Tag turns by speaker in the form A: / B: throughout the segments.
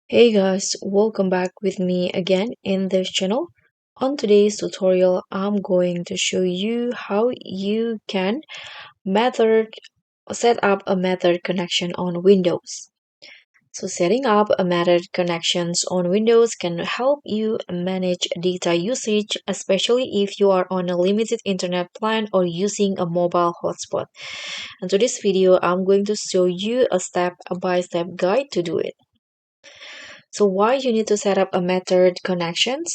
A: Hey guys, welcome back with me again in this channel. On today's tutorial, I'm going to show you how you can method set up a method connection on Windows. So setting up a method connections on Windows can help you manage data usage, especially if you are on a limited internet plan or using a mobile hotspot. And to this video, I'm going to show you a step-by-step guide to do it. So why you need to set up a method connections?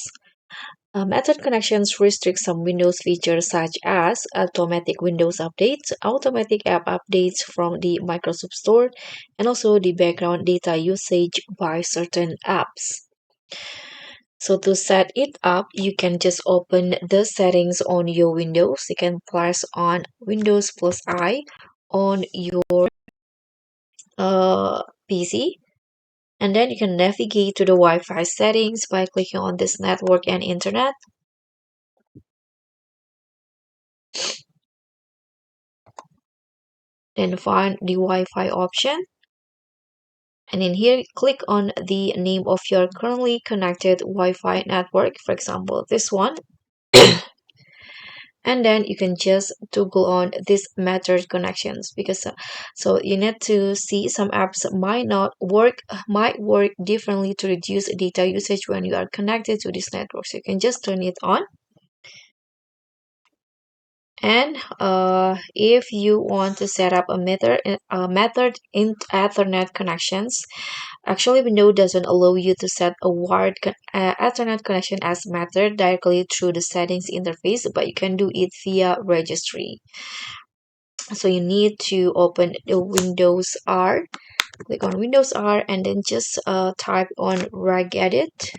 A: Method connections restrict some Windows features such as automatic Windows updates, automatic app updates from the Microsoft Store, and also the background data usage by certain apps. So to set it up, you can just open the settings on your Windows. You can press on Windows plus I on your PC, and then you can navigate to the Wi-Fi settings by clicking on this network and internet. Then find the Wi-Fi option. And in here, click on the name of your currently connected Wi-Fi network, for example, this one. And then you can just toggle on this method connections because so you need to see some apps might work differently to reduce data usage when you are connected to this network. So you can just turn it on. And if you want to set up a method in Ethernet connections, actually Windows doesn't allow you to set a Ethernet connection as method directly through the settings interface, but you can do it via registry. So you need to open the Windows R, click on Windows R, and then just type on regedit.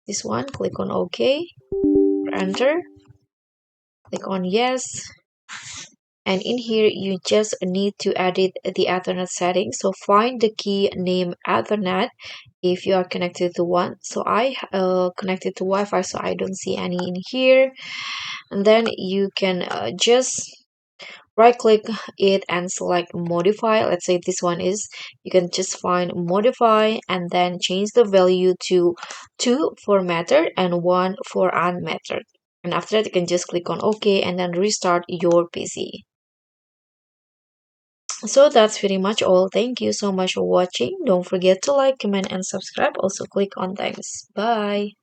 A: This one, click on OK, enter, click on yes. And in here you just need to edit the Ethernet settings. So find the key name Ethernet if you are connected to one. So I connected to Wi-Fi, so I don't see any in here. And then you can just right click it and select modify. Let's say this one is, you can just find modify and then change the value to 2 for method and 1 for unmethod. And after that you can just click on OK and then restart your PC. So that's pretty much all. Thank you so much for watching. Don't forget to like, comment, and subscribe. Also click on thanks. Bye.